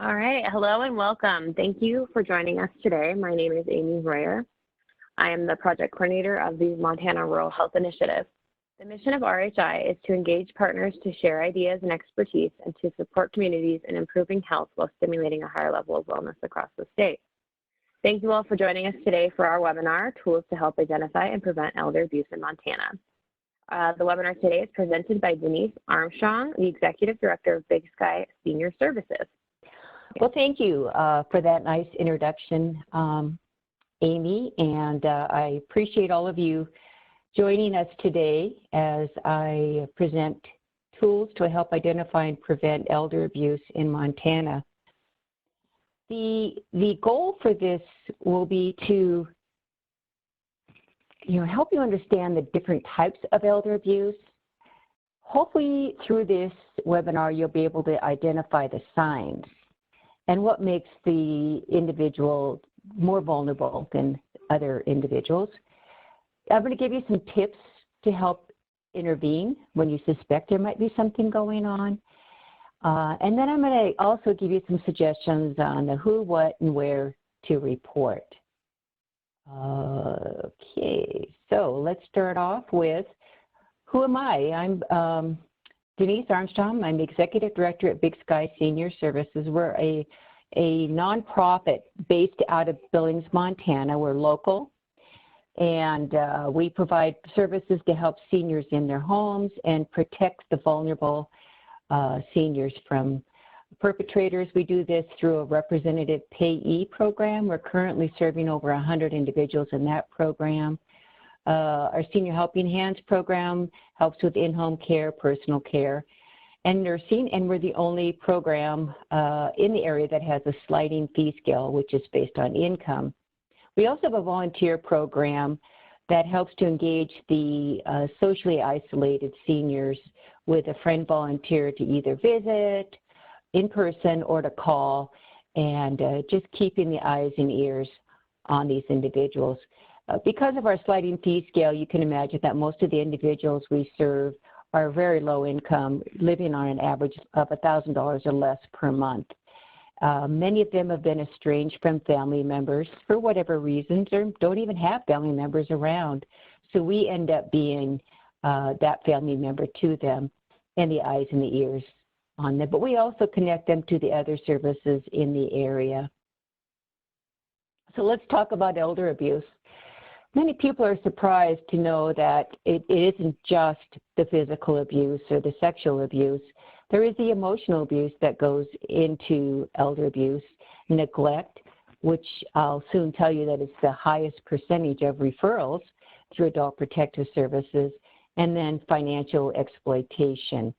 All right, hello and welcome. Thank you for joining us today. My name is Amy Royer. I am the project coordinator of the Montana Rural Health Initiative. The mission of RHI is to engage partners to share ideas and expertise and to support communities in improving health while stimulating a higher level of wellness across the state. Thank you all for joining us today for our webinar, Tools to Help Identify and Prevent Elder Abuse in Montana. The webinar today is presented by Denise Armstrong, the Executive Director of Big Sky Senior Services. Well, thank you for that nice introduction, Amy, and I appreciate all of you joining us today as I present tools to help identify and prevent elder abuse in Montana. The goal for this will be to help you understand the different types of elder abuse. Hopefully through this webinar you'll be able to identify the signs and what makes the individual more vulnerable than other individuals. I'm going to give you some tips to help intervene when you suspect there might be something going on. And then I'm going to also give you some suggestions on the who, what, and where to report. Okay, so let's start off with who am I? I'm Denise Armstrong. I'm Executive Director at Big Sky Senior Services. We're a nonprofit based out of Billings, Montana. We're local, and we provide services to help seniors in their homes and protect the vulnerable seniors from perpetrators. We do this through a representative payee program. We're currently serving over 100 individuals in that program. Our Senior Helping Hands program helps with in-home care, personal care, and nursing, and we're the only program in the area that has a sliding fee scale, which is based on income. We also have a volunteer program that helps to engage the socially isolated seniors with a friend volunteer to either visit in person or to call, and just keeping the eyes and ears on these individuals. Because of our sliding fee scale, you can imagine that most of the individuals we serve are very low income, living on an average of $1,000 or less per month. Many of them have been estranged from family members for whatever reasons, or don't even have family members around. So we end up being that family member to them, and the eyes and the ears on them. But we also connect them to the other services in the area. So let's talk about elder abuse. Many people are surprised to know that it isn't just the physical abuse or the sexual abuse. There is the emotional abuse that goes into elder abuse, neglect, which I'll soon tell you that it's the highest percentage of referrals through Adult Protective Services, and then financial exploitation.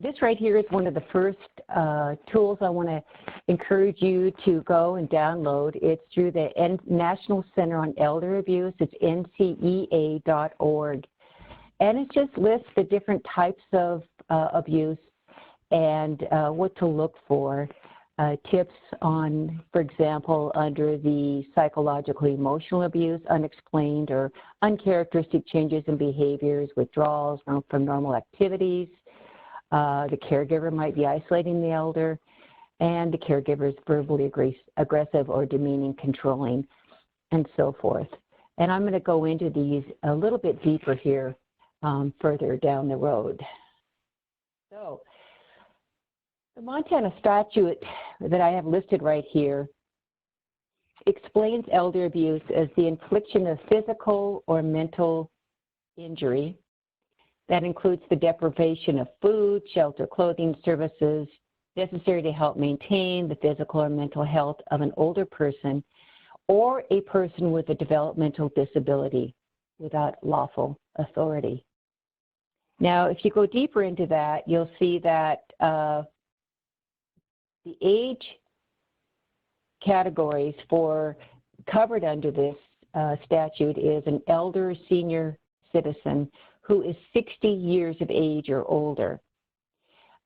This right here is one of the first tools I want to encourage you to go and download. It's through the National Center on Elder Abuse. It's ncea.org. And it just lists the different types of abuse and what to look for. Tips on, for example, under the psychological emotional abuse, unexplained or uncharacteristic changes in behaviors, withdrawals from normal activities. The caregiver might be isolating the elder, and the caregiver is verbally aggressive or demeaning, controlling, and so forth. And I'm going to go into these a little bit deeper here further down the road. So the Montana statute that I have listed right here explains elder abuse as the infliction of physical or mental injury that includes the deprivation of food, shelter, clothing, services necessary to help maintain the physical or mental health of an older person or a person with a developmental disability without lawful authority. Now, if you go deeper into that, you'll see that the age categories for covered under this statute is an elder senior citizen who is 60 years of age or older.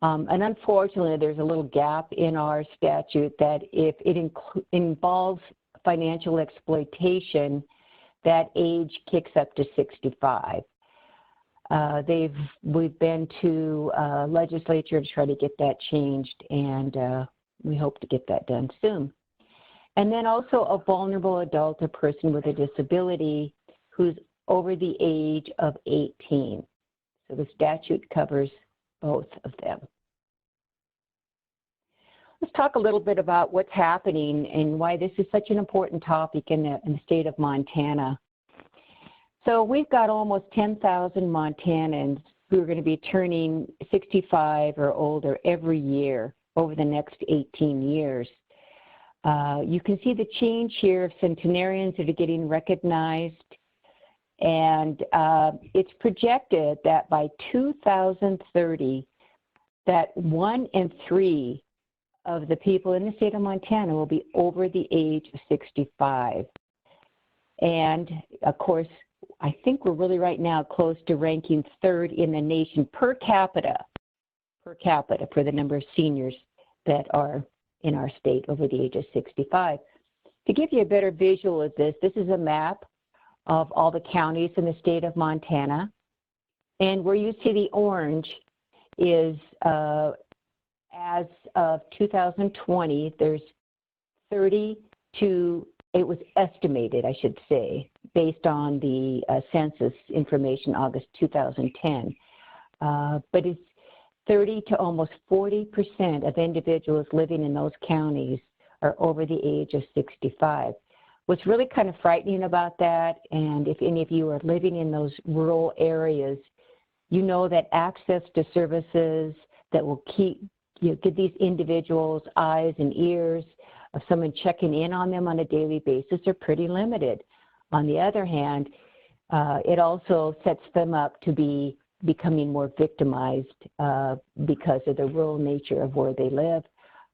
And unfortunately, there's a little gap in our statute that if it involves financial exploitation, that age kicks up to 65. We've been to legislature to try to get that changed, and we hope to get that done soon. And then also a vulnerable adult, a person with a disability who's over the age of 18. So the statute covers both of them. Let's talk a little bit about what's happening and why this is such an important topic in the state of Montana. So we've got almost 10,000 Montanans who are going to be turning 65 or older every year over the next 18 years. You can see the change here of centenarians that are getting recognized, and it's projected that by 2030, that 1 in 3 of the people in the state of Montana will be over the age of 65. And of course, I think we're really right now close to ranking 3rd in the nation per capita for the number of seniors that are in our state over the age of 65. To give you a better visual of this, this is a map of all the counties in the state of Montana. And where you see the orange is as of 2020, there's 30 to, it was estimated, I should say, based on the census information, August 2010. But it's 30 to almost 40% of individuals living in those counties are over the age of 65. What's really kind of frightening about that, and if any of you are living in those rural areas, you know that access to services that will give these individuals eyes and ears of someone checking in on them on a daily basis are pretty limited. On the other hand, it also sets them up to be becoming more victimized because of the rural nature of where they live.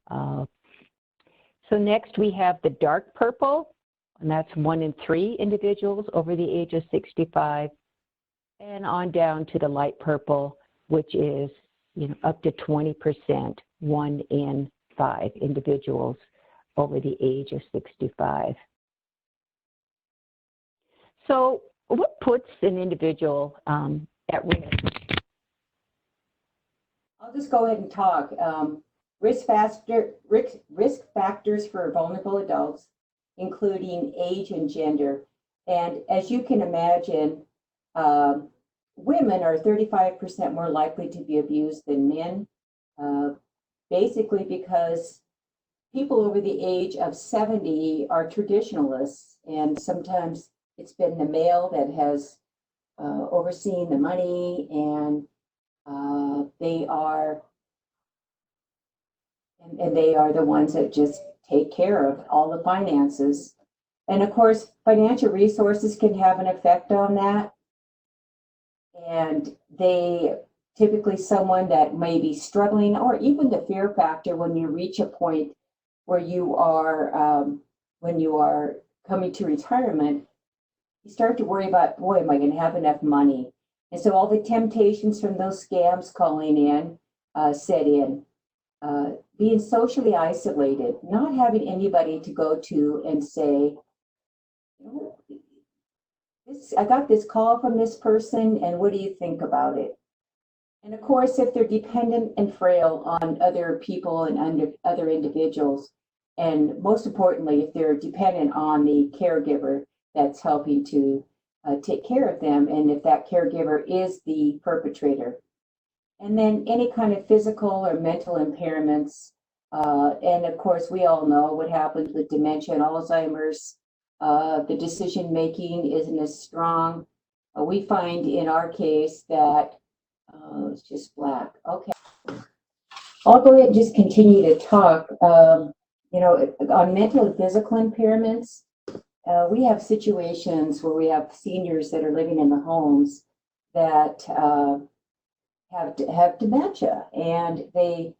So next we have the dark purple, and that's 1 in 3 individuals over the age of 65, and on down to the light purple, which is up to 20%, 1 in 5 individuals over the age of 65. So what puts an individual at risk? I'll just go ahead and talk. Risk factors for vulnerable adults, including age and gender. And as you can imagine, women are 35% more likely to be abused than men, basically because people over the age of 70 are traditionalists, and sometimes it's been the male that has overseen the money, and they are the ones that just take care of all the finances. And of course, financial resources can have an effect on that. And they typically someone that may be struggling, or even the fear factor when you reach a point where you are when you are coming to retirement, you start to worry about, boy, am I going to have enough money? And so all the temptations from those scams calling in set in. Being socially isolated, not having anybody to go to and say, I got this call from this person, and what do you think about it? And of course, if they're dependent and frail on other people and other individuals, and most importantly, if they're dependent on the caregiver that's helping to take care of them, and if that caregiver is the perpetrator. And then any kind of physical or mental impairments. And of course, we all know what happens with dementia and Alzheimer's. The decision making isn't as strong. We find in our case that, it's just black. Okay. I'll go ahead and just continue to talk. On mental and physical impairments, we have situations where we have seniors that are living in the homes that have dementia, and they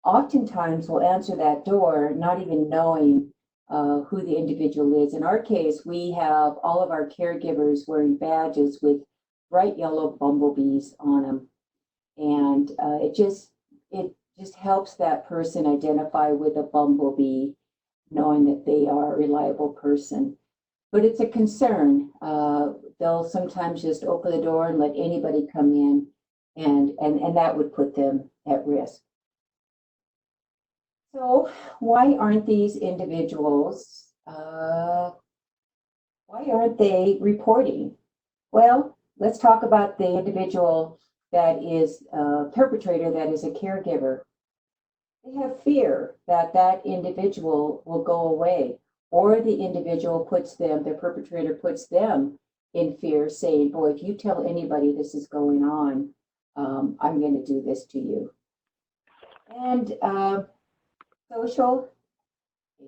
oftentimes will answer that door not even knowing who the individual is. In our case, we have all of our caregivers wearing badges with bright yellow bumblebees on them, and it just helps that person identify with a bumblebee, knowing that they are a reliable person. But it's a concern. they'll sometimes just open the door and let anybody come in, and that would put them at risk. So why aren't these individuals, why aren't they reporting? Well, let's talk about the individual that is a perpetrator, that is a caregiver. They have fear that that individual will go away, or the individual puts them, the perpetrator puts them in fear, saying, boy, if you tell anybody this is going on, I'm going to do this to you. And social,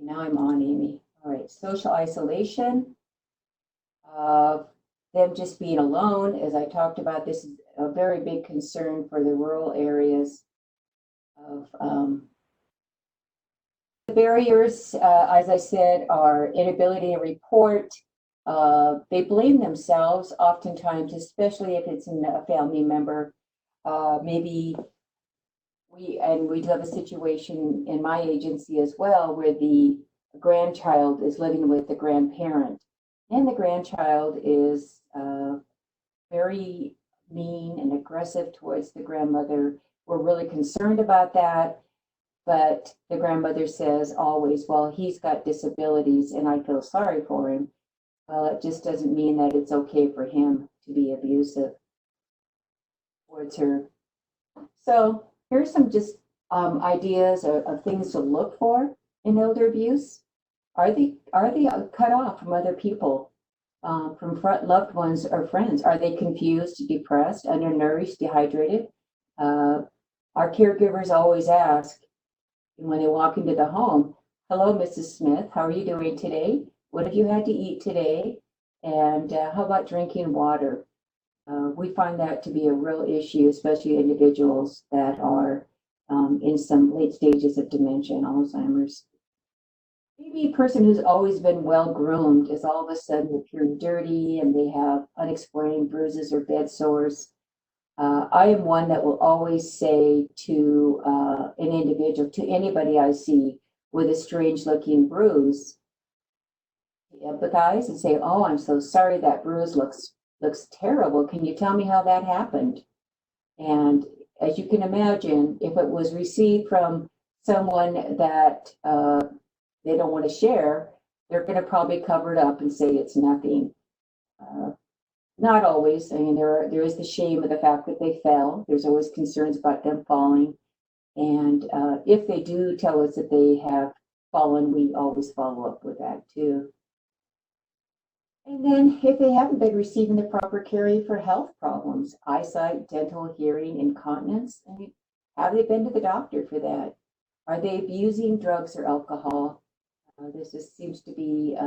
now I'm on, Amy. All right, social isolation, them just being alone. As I talked about, this is a very big concern for the rural areas of the barriers, as I said, are inability to report. They blame themselves oftentimes, especially if it's in a family member. Maybe we have a situation in my agency as well where the grandchild is living with the grandparent, and the grandchild is very mean and aggressive towards the grandmother. We're really concerned about that. But the grandmother says always, well, he's got disabilities and I feel sorry for him. Well, it just doesn't mean that it's okay for him to be abusive towards her. So here's some just ideas of things to look for in elder abuse. Are they cut off from other people, from loved ones or friends? Are they confused, depressed, undernourished, dehydrated? Our caregivers always ask, when they walk into the home, hello, Mrs. Smith, how are you doing today? What have you had to eat today? And how about drinking water? We find that to be a real issue, especially individuals that are in some late stages of dementia and Alzheimer's. Maybe a person who's always been well groomed is all of a sudden appearing dirty and they have unexplained bruises or bed sores. I am one that will always say to an individual, to anybody I see with a strange looking bruise, empathize and say, oh, I'm so sorry, that bruise looks terrible. Can you tell me how that happened? And as you can imagine, if it was received from someone that they don't want to share, they're going to probably cover it up and say it's nothing. Not always. I mean, there is the shame of the fact that they fell. There's always concerns about them falling. And if they do tell us that they have fallen, we always follow up with that too. And then if they haven't been receiving the proper care for health problems, eyesight, dental, hearing, incontinence, I mean, have they been to the doctor for that? Are they abusing drugs or alcohol? This just seems to be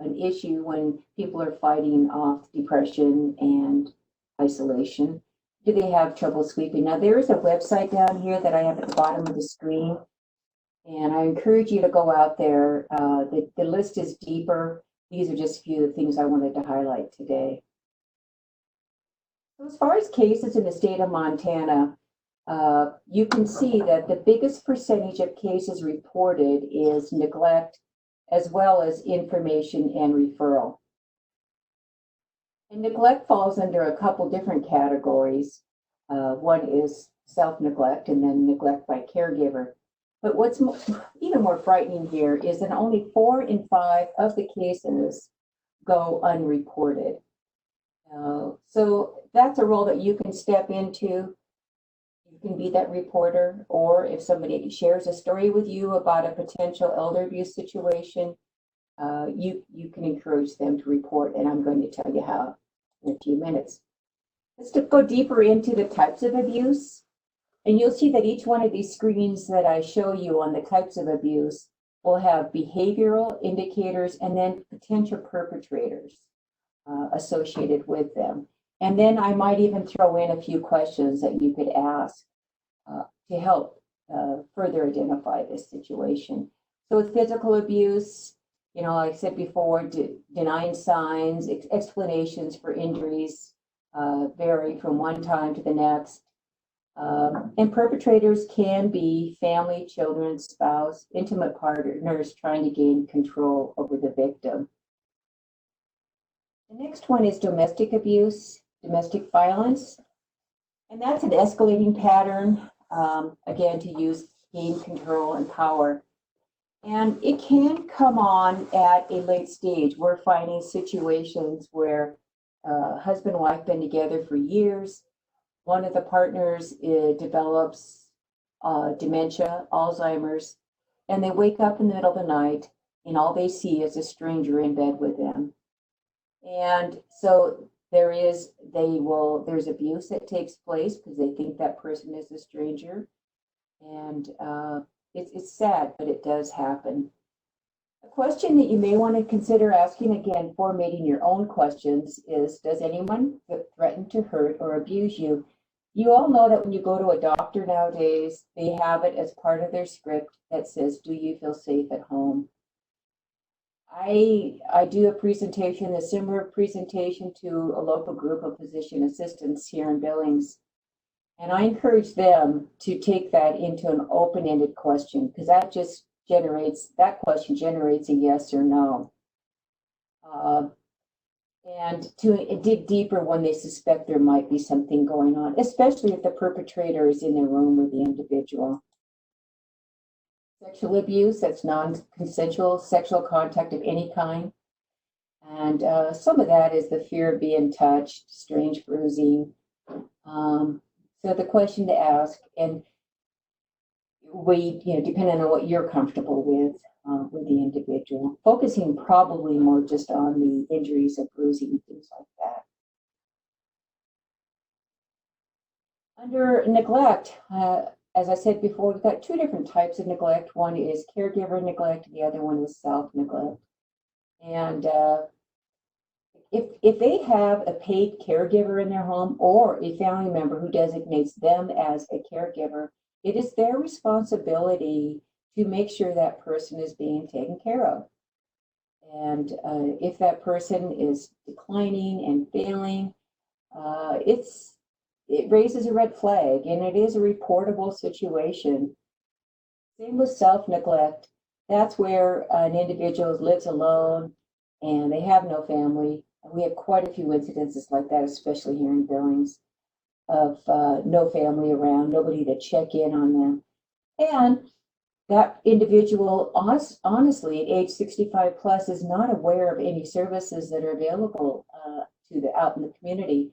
an issue when people are fighting off depression and isolation. Do they have trouble sleeping? Now, there is a website down here that I have at the bottom of the screen, and I encourage you to go out there. The list is deeper. These are just a few of the things I wanted to highlight today. So as far as cases in the state of Montana, you can see that the biggest percentage of cases reported is neglect, as well as information and referral. And neglect falls under a couple different categories. One is self-neglect and then neglect by caregiver. But what's even more frightening here is that only 4 in 5 of the cases go unreported. So that's a role that you can step into. You can be that reporter, or if somebody shares a story with you about a potential elder abuse situation, you can encourage them to report, and I'm going to tell you how in a few minutes. Let's go deeper into the types of abuse, and you'll see that each one of these screens that I show you on the types of abuse will have behavioral indicators and then potential perpetrators associated with them. And then I might even throw in a few questions that you could ask to help further identify this situation. So with physical abuse, you know, like I said before, denying signs, explanations for injuries vary from one time to the next. And perpetrators can be family, children, spouse, intimate partners trying to gain control over the victim. The next one is domestic abuse, domestic violence. And that's an escalating pattern, again, to use gain control and power. And it can come on at a late stage. We're finding situations where husband and wife been together for years. One of the partners develops dementia, Alzheimer's, and they wake up in the middle of the night and all they see is a stranger in bed with them. And so there's abuse that takes place because they think that person is a stranger. And it's sad, but it does happen. A question that you may want to consider asking, again, formatting your own questions, is does anyone threaten to hurt or abuse you? You all know that when you go to a doctor nowadays, they have it as part of their script that says, do you feel safe at home? I do a presentation, a similar presentation to a local group of physician assistants here in Billings. And I encourage them to take that into an open-ended question, because that question generates a yes or no. And to dig deeper when they suspect there might be something going on, especially if the perpetrator is in the room with the individual. Sexual abuse, that's non-consensual sexual contact of any kind. And some of that is the fear of being touched, strange bruising. So the question to ask, and depending on what you're comfortable with the individual, focusing probably more just on the injuries of bruising and things like that. Under neglect, as I said before, we've got two different types of neglect. One is caregiver neglect, the other one is self-neglect. And if they have a paid caregiver in their home or a family member who designates them as a caregiver, it is their responsibility to make sure that person is being taken care of. And if that person is declining and failing, it raises a red flag, and it is a reportable situation. Same with self-neglect. That's where an individual lives alone and they have no family. We have quite a few incidences like that, especially here in Billings, of no family around, nobody to check in on them. And that individual, honestly, at age 65 plus, is not aware of any services that are available out in the community.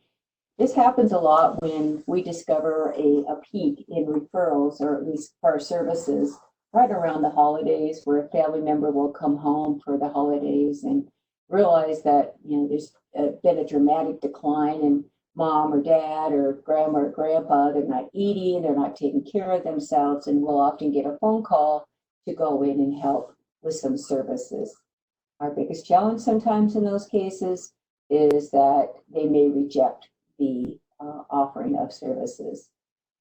This happens a lot when we discover a peak in referrals, or at least for our services, right around the holidays, where a family member will come home for the holidays and realize that there's been a dramatic decline in mom or dad or grandma or grandpa. They're not eating, they're not taking care of themselves, and we'll often get a phone call to go in and help with some services. Our biggest challenge sometimes in those cases is that they may reject the offering of services.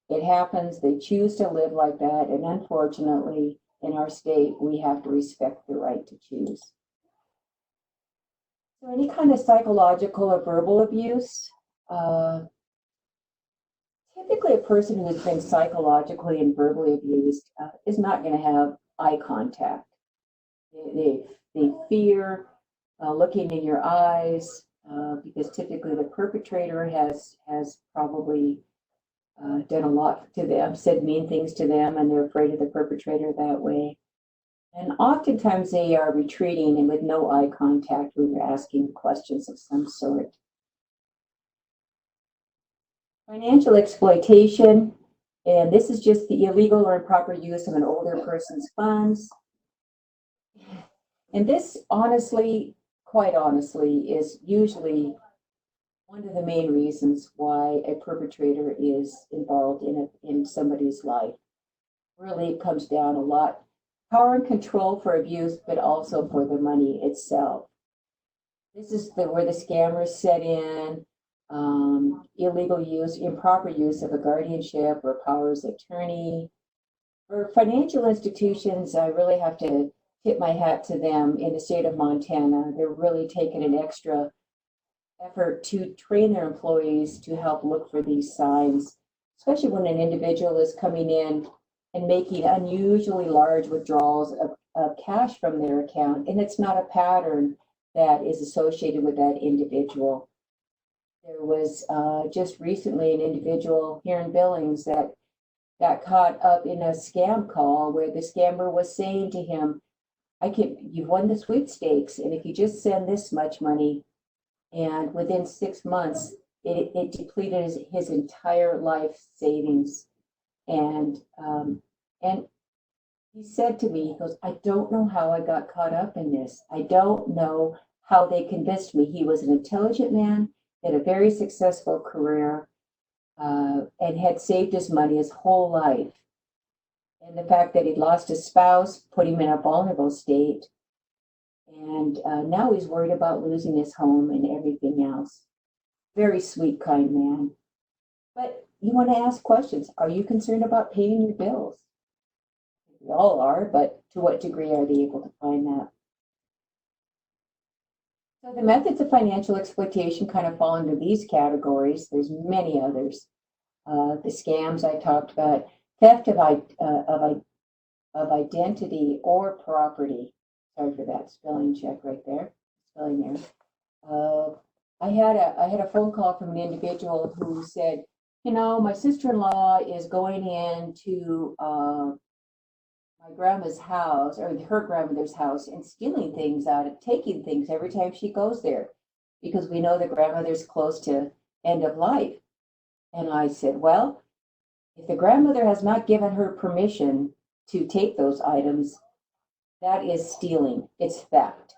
It happens, they choose to live like that, and unfortunately, in our state, we have to respect the right to choose. So any kind of psychological or verbal abuse, typically a person who has been psychologically and verbally abused is not going to have eye contact. They fear looking in your eyes, because typically the perpetrator has probably done a lot to them, said mean things to them, and they're afraid of the perpetrator that way. And oftentimes they are retreating and with no eye contact when you're asking questions of some sort. Financial exploitation, and this is just the illegal or improper use of an older person's funds. And this quite honestly, is usually one of the main reasons why a perpetrator is involved in somebody's life. Really, it comes down a lot. Power and control for abuse, but also for the money itself. This is where the scammers set in, illegal use, improper use of a guardianship or powers of attorney. For financial institutions, I really have to tip my hat to them in the state of Montana. They're really taking an extra effort to train their employees to help look for these signs, especially when an individual is coming in and making unusually large withdrawals of cash from their account, and it's not a pattern. that is associated with that individual. There was just recently an individual here in Billings that got caught up in a scam call where the scammer was saying to him, you've won the sweepstakes, and if you just send this much money, and within 6 months, it depleted his entire life savings. And he said to me, he goes, I don't know how I got caught up in this. I don't know how they convinced me. He was an intelligent man, had a very successful career, and had saved his money his whole life. And the fact that he'd lost his spouse put him in a vulnerable state. And now he's worried about losing his home and everything else. Very sweet, kind man. But you want to ask questions. Are you concerned about paying your bills? We all are, but to what degree are they able to find that? So the methods of financial exploitation kind of fall into these categories. There's many others. The scams I talked about, theft of identity or property. Sorry for that spelling check right there. Spelling error. I had a phone call from an individual who said, my sister-in-law is going into my grandma's house, or her grandmother's house, and stealing things out of, taking things every time she goes there, because we know the grandmother's close to end of life. And I said, well, if the grandmother has not given her permission to take those items, that is stealing. It's theft,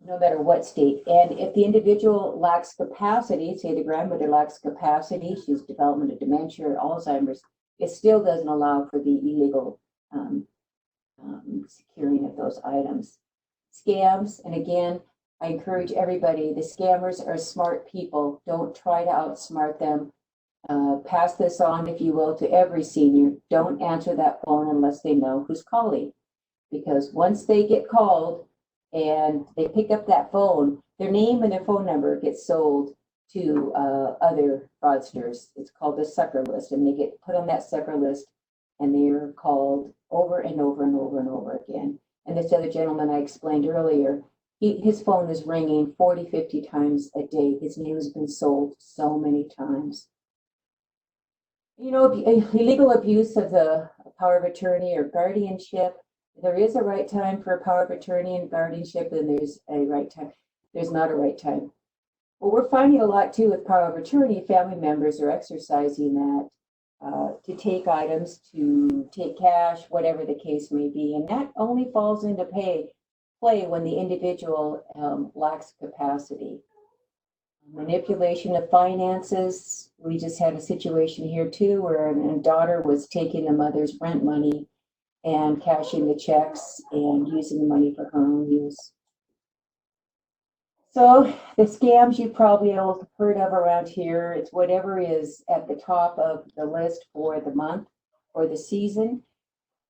no matter what state. And if the individual lacks capacity, say the grandmother lacks capacity, she's development of dementia or Alzheimer's, it still doesn't allow for the illegal securing of those items. Scams, and again, I encourage everybody, the scammers are smart people. Don't try to outsmart them. Pass this on, if you will, to every senior. Don't answer that phone unless they know who's calling. Because once they get called and they pick up that phone, their name and their phone number gets sold to other fraudsters. It's called the sucker list, and they get put on that sucker list, and they're called over and over and over and over again. And this other gentleman I explained earlier, his phone is ringing 40, 50 times a day. His name has been sold so many times. Illegal abuse of the power of attorney or guardianship. There is a right time for a power of attorney and guardianship, and there's a right time. There's not a right time. Well, we're finding a lot too with power of attorney. Family members are exercising that to take items, to take cash, whatever the case may be. And that only falls into play when the individual lacks capacity. Manipulation of finances. We just had a situation here too where a daughter was taking a mother's rent money and cashing the checks and using the money for her own use. So the scams you've probably all heard of around here, it's whatever is at the top of the list for the month or the season.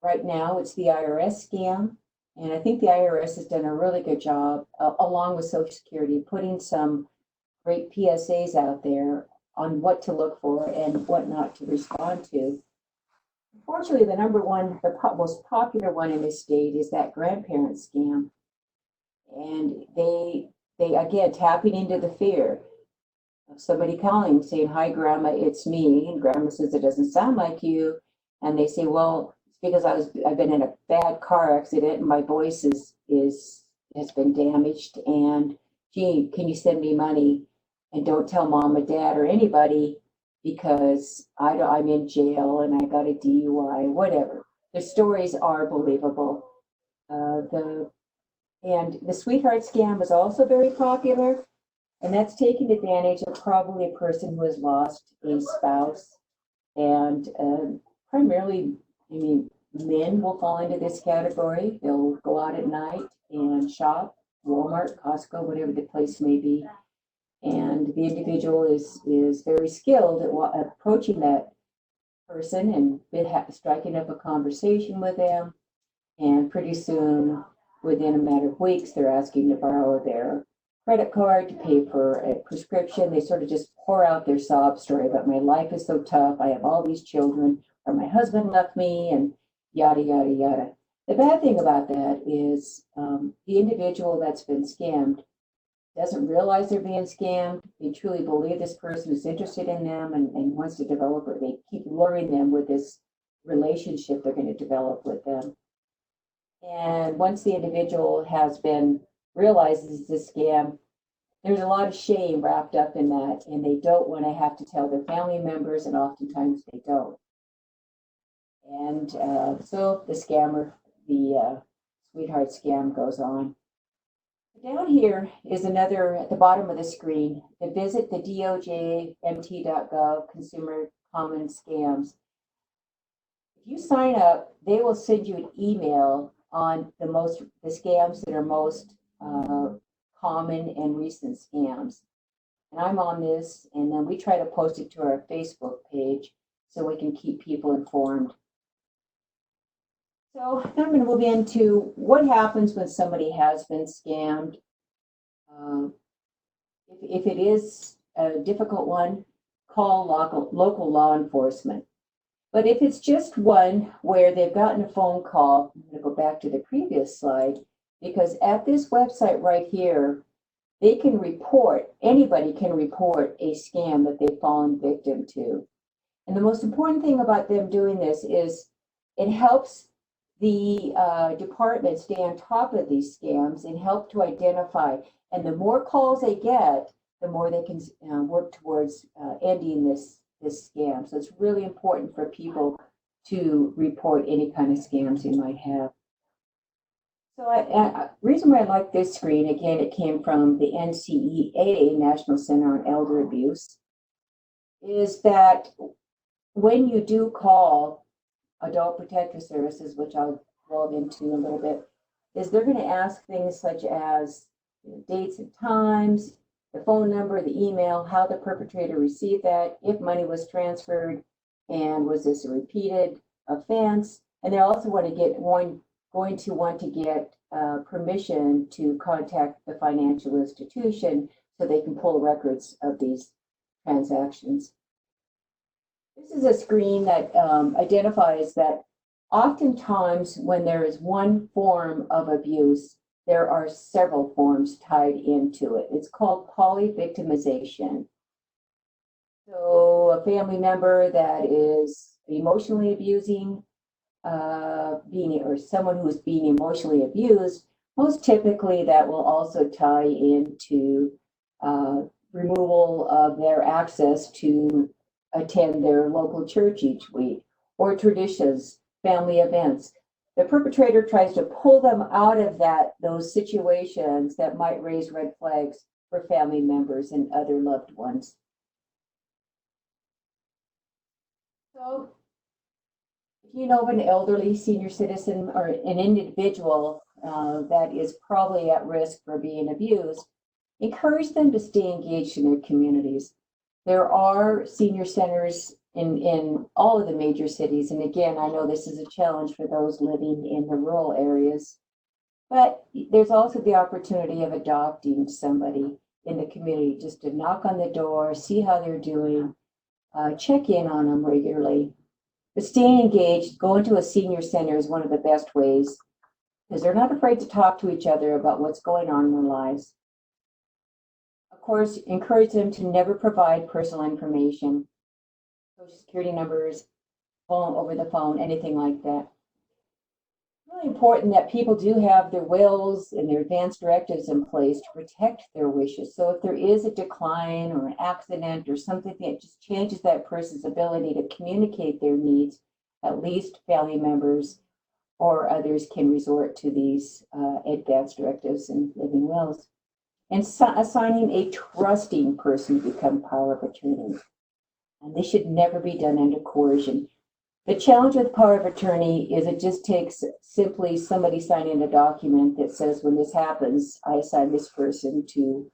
Right now, it's the IRS scam. And I think the IRS has done a really good job, along with Social Security, putting some great PSAs out there on what to look for and what not to respond to. Unfortunately, the number one, the most popular one in this state is that grandparent scam. And they again, tapping into the fear of somebody calling, saying, hi, Grandma, it's me. And Grandma says, it doesn't sound like you. And they say, well, it's because I've been in a bad car accident and my voice has been damaged. And gee, can you send me money? And don't tell Mom or Dad or anybody because I'm in jail and I got a DUI, whatever. The stories are believable. And the sweetheart scam is also very popular, and that's taking advantage of probably a person who has lost a spouse. And primarily, men will fall into this category. They'll go out at night and shop, Walmart, Costco, whatever the place may be. And the individual is very skilled at approaching that person and striking up a conversation with them. And pretty soon, within a matter of weeks, they're asking to borrow their credit card to pay for a prescription. They sort of just pour out their sob story about my life is so tough. I have all these children, or my husband left me, and yada, yada, yada. The bad thing about that is the individual that's been scammed doesn't realize they're being scammed. They truly believe this person is interested in them and wants to develop, or they keep luring them with this relationship they're going to develop with them. And once the individual has been realizes it's a scam, there's a lot of shame wrapped up in that, and they don't want to have to tell their family members, and oftentimes they don't. And so the scammer, the sweetheart scam goes on. Down here is another, at the bottom of the screen, to visit the DOJ.mt.gov Consumer Common Scams. If you sign up, they will send you an email on the scams that are most common and recent scams. And I'm on this, and then we try to post it to our Facebook page so we can keep people informed. So I'm going to move into what happens when somebody has been scammed. If it is a difficult one, call local law enforcement. But if it's just one where they've gotten a phone call, I'm going to go back to the previous slide, because at this website right here, they can report, anybody can report a scam that they've fallen victim to. And the most important thing about them doing this is it helps the department stay on top of these scams and help to identify. And the more calls they get, the more they can work towards ending this scam. So it's really important for people to report any kind of scams they might have. So reason why I like this screen, again, it came from the NCEA, National Center on Elder Abuse, is that when you do call Adult Protective Services, which I'll delve into a little bit, is they're going to ask things such as dates and times, the phone number, the email, how the perpetrator received that, if money was transferred, and was this a repeated offense. And they also want to get permission to contact the financial institution so they can pull records of these transactions. This is a screen that identifies that oftentimes when there is one form of abuse, there are several forms tied into it. It's called poly-victimization. So a family member that is emotionally abusing, or someone who's being emotionally abused, most typically that will also tie into removal of their access to attend their local church each week, or traditions, family events. The perpetrator tries to pull them out of those situations that might raise red flags for family members and other loved ones. So if you know of an elderly senior citizen or an individual that is probably at risk for being abused, encourage them to stay engaged in their communities. There are senior centers in all of the major cities. And again, I know this is a challenge for those living in the rural areas, but there's also the opportunity of adopting somebody in the community, just to knock on the door, see how they're doing, check in on them regularly. But staying engaged, going to a senior center is one of the best ways, because they're not afraid to talk to each other about what's going on in their lives. Of course, encourage them to never provide personal information, Social Security numbers, over the phone, anything like that. Really important that people do have their wills and their advance directives in place to protect their wishes. So if there is a decline or an accident or something that just changes that person's ability to communicate their needs, at least family members or others can resort to these advance directives and living wills. And assigning a trusting person to become power of attorney. And this should never be done under coercion. The challenge with power of attorney is it just takes simply somebody signing a document that says, when this happens, I assign this person to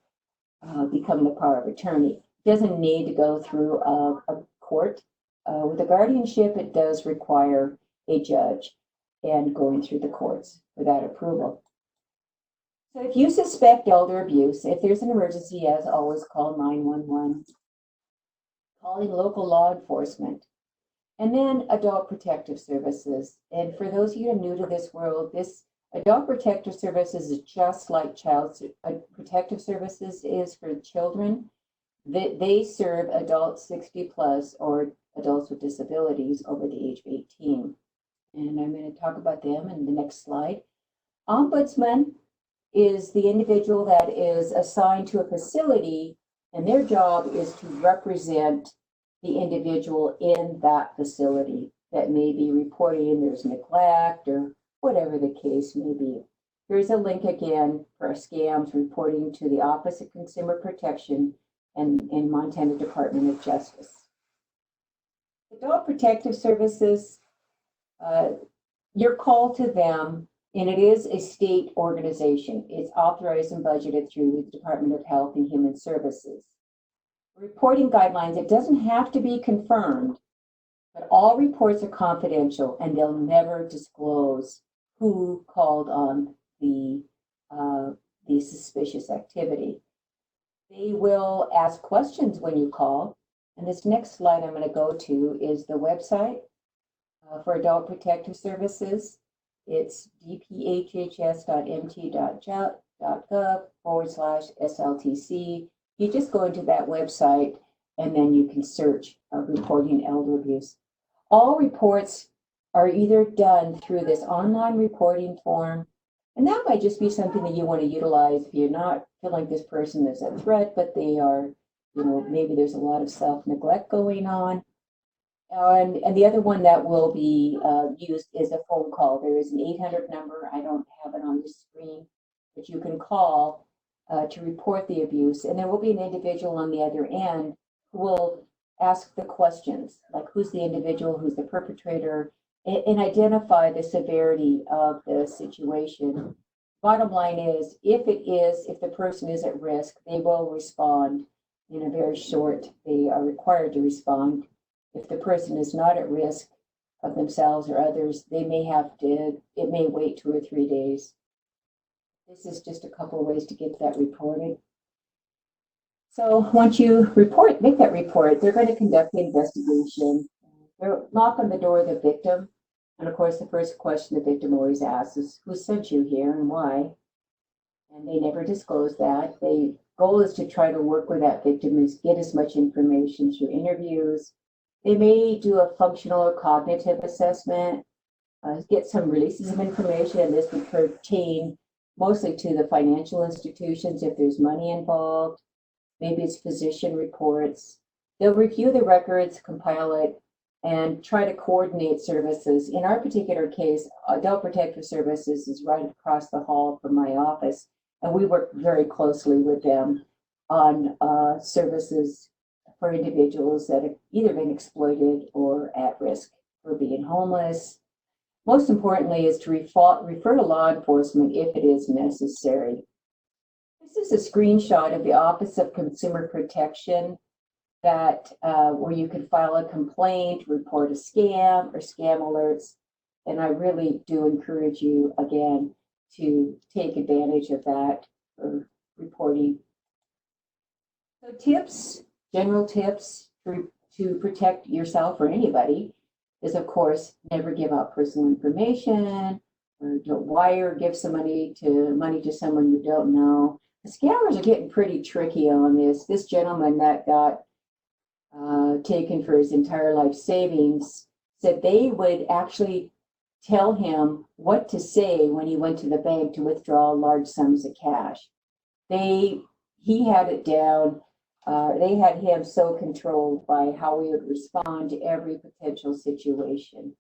become the power of attorney. It doesn't need to go through a court. With a guardianship, it does require a judge and going through the courts for that approval. So if you suspect elder abuse, if there's an emergency, as always, call 911. Calling local law enforcement. And then adult protective services. And for those of you who are new to this world, this adult protective services is just like child protective services is for children. They serve adults 60 plus or adults with disabilities over the age of 18. And I'm going to talk about them in the next slide. Ombudsman is the individual that is assigned to a facility, and their job is to represent the individual in that facility that may be reporting there's neglect or whatever the case may be. Here's a link again for scams reporting to the Office of Consumer Protection and Montana Department of Justice. Adult Protective Services, your call to them, and it is a state organization. It's authorized and budgeted through the Department of Health and Human Services. Reporting guidelines, it doesn't have to be confirmed, but all reports are confidential and they'll never disclose who called on the suspicious activity. They will ask questions when you call. And this next slide I'm going to go to is the website for Adult Protective Services. It's dphs.mt.gov/SLTC. You just go into that website and then you can search reporting elder abuse. All reports are either done through this online reporting form, and that might just be something that you want to utilize if you're not feeling like this person is a threat, but they are, maybe there's a lot of self-neglect going on. And the other one that will be used is a phone call. There is an 800 number. I don't have it on the screen, but you can call to report the abuse. And there will be an individual on the other end who will ask the questions, like who's the individual, who's the perpetrator, and identify the severity of the situation. Bottom line is, if the person is at risk, they will respond in a very short, they are required to respond. If the person is not at risk of themselves or others, it may wait 2 or 3 days. This is just a couple of ways to get that reported. So once you make that report, they're going to conduct the investigation. They'll knock on the door of the victim. And of course, the first question the victim always asks is, who sent you here and why? And they never disclose that. The goal is to try to work with that victim and get as much information through interviews. They may do a functional or cognitive assessment, get some releases of information, and this would pertain mostly to the financial institutions if there's money involved. Maybe it's physician reports. They'll review the records, compile it, and try to coordinate services. In our particular case, Adult Protective Services is right across the hall from my office, and we work very closely with them on services for individuals that have either been exploited or at risk for being homeless. Most importantly is to refer to law enforcement if it is necessary. This is a screenshot of the Office of Consumer Protection that where you can file a complaint, report a scam or scam alerts. And I really do encourage you, again, to take advantage of that for reporting. So general tips to protect yourself or anybody is, of course, never give out personal information, or don't give some money to someone you don't know. The scammers are getting pretty tricky on this. This gentleman that got taken for his entire life savings said they would actually tell him what to say when he went to the bank to withdraw large sums of cash. He had it down. They had him so controlled by how he would respond to every potential situation.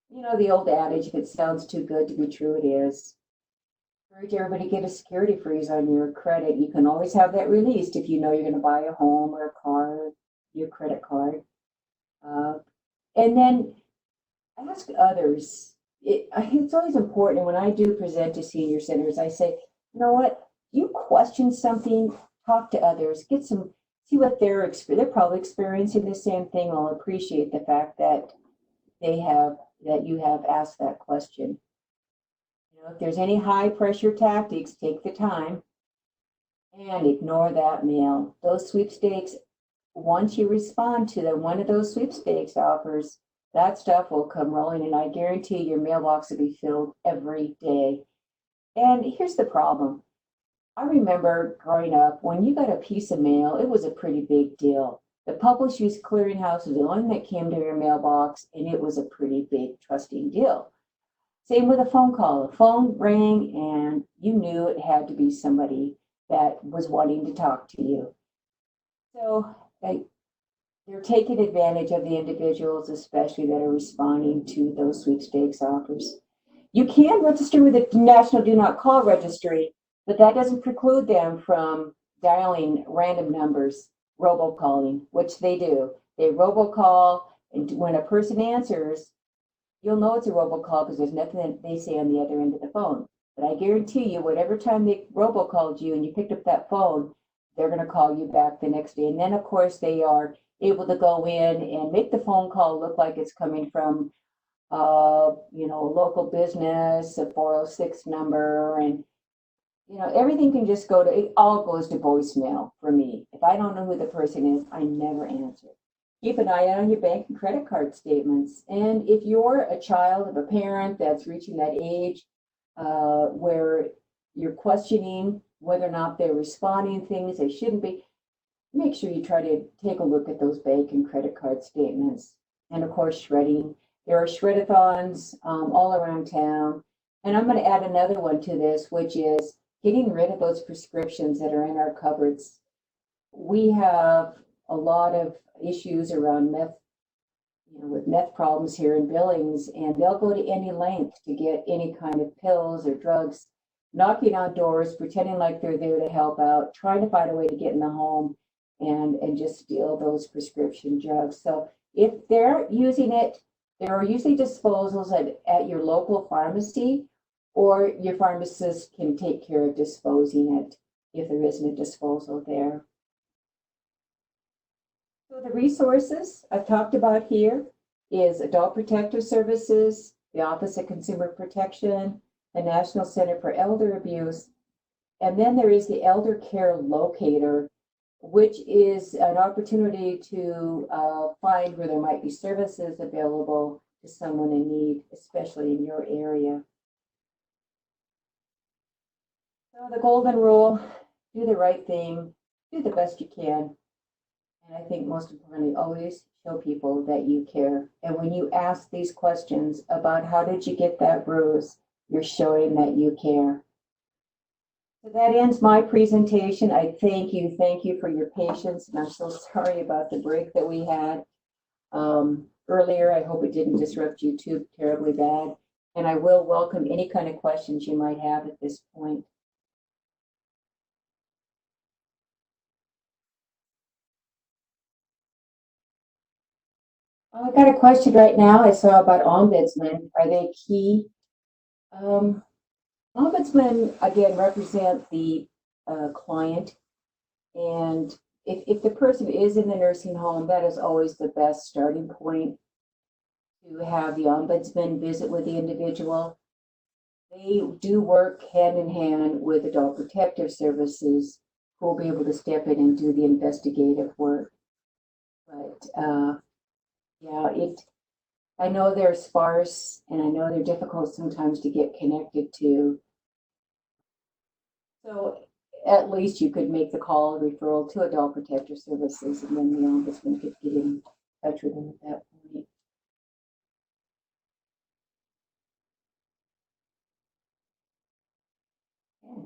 The old adage, if it sounds too good to be true, it is. Encourage everybody to get a security freeze on your credit. You can always have that released if you know you're going to buy a home or a car, your credit card. And then ask others. It's always important. And when I do present to senior centers, I say, you know what? You question something, talk to others, see what they're probably experiencing the same thing. I'll appreciate the fact that you have asked that question. If there's any high pressure tactics, take the time and ignore that mail. Those sweepstakes, once you respond to one of those sweepstakes offers, that stuff will come rolling, and I guarantee your mailbox will be filled every day. And here's the problem. I remember growing up, when you got a piece of mail, it was a pretty big deal. The Public Use Clearinghouse was the one that came to your mailbox, and it was a pretty big trusting deal. Same with a phone call. The phone rang, and you knew it had to be somebody that was wanting to talk to you. So they're taking advantage of the individuals, especially that are responding to those sweepstakes offers. You can register with the National Do Not Call Registry, but that doesn't preclude them from dialing random numbers, robocalling, which they do. They robocall, and when a person answers, you'll know it's a robocall because there's nothing that they say on the other end of the phone. But I guarantee you, whatever time they robocalled you and you picked up that phone, they're going to call you back the next day. And then, of course, they are able to go in and make the phone call look like it's coming from, a local business, a 406 number, and everything can just go to, it all goes to voicemail for me. If I don't know who the person is, I never answer. Keep an eye out on your bank and credit card statements. And if you're a child of a parent that's reaching that age where you're questioning whether or not they're responding things they shouldn't be, make sure you try to take a look at those bank and credit card statements. And of course, shredding. There are shred-a-thons all around town. And I'm going to add another one to this, which is getting rid of those prescriptions that are in our cupboards. We have a lot of issues around meth, with meth problems here in Billings, and they'll go to any length to get any kind of pills or drugs, knocking on doors, pretending like they're there to help out, trying to find a way to get in the home and just steal those prescription drugs. So if they're using it, there are usually disposals at your local pharmacy, or your pharmacist can take care of disposing it if there isn't a disposal there. So the resources I've talked about here is Adult Protective Services, the Office of Consumer Protection, the National Center for Elder Abuse, and then there is the Elder Care Locator, which is an opportunity to find where there might be services available to someone in need, especially in your area. So the golden rule, do the right thing, do the best you can. And I think most importantly, always show people that you care. And when you ask these questions about how did you get that bruise, you're showing that you care. So that ends my presentation. I thank you for your patience. And I'm so sorry about the break that we had earlier. I hope it didn't disrupt you too terribly bad. And I will welcome any kind of questions you might have at this point. I got a question right now I saw about ombudsmen. Are they key? Ombudsmen, again, represent the client. And if the person is in the nursing home, that is always the best starting point to have the ombudsman visit with the individual. They do work hand in hand with Adult Protective Services, who will be able to step in and do the investigative work. But yeah, I know they're sparse, and I know they're difficult sometimes to get connected to. So at least you could make the call, referral to Adult Protective Services, and then the ombudsman could get in touch with them at that point. Yeah.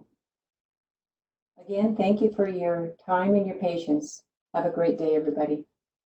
Again, thank you for your time and your patience. Have a great day, everybody.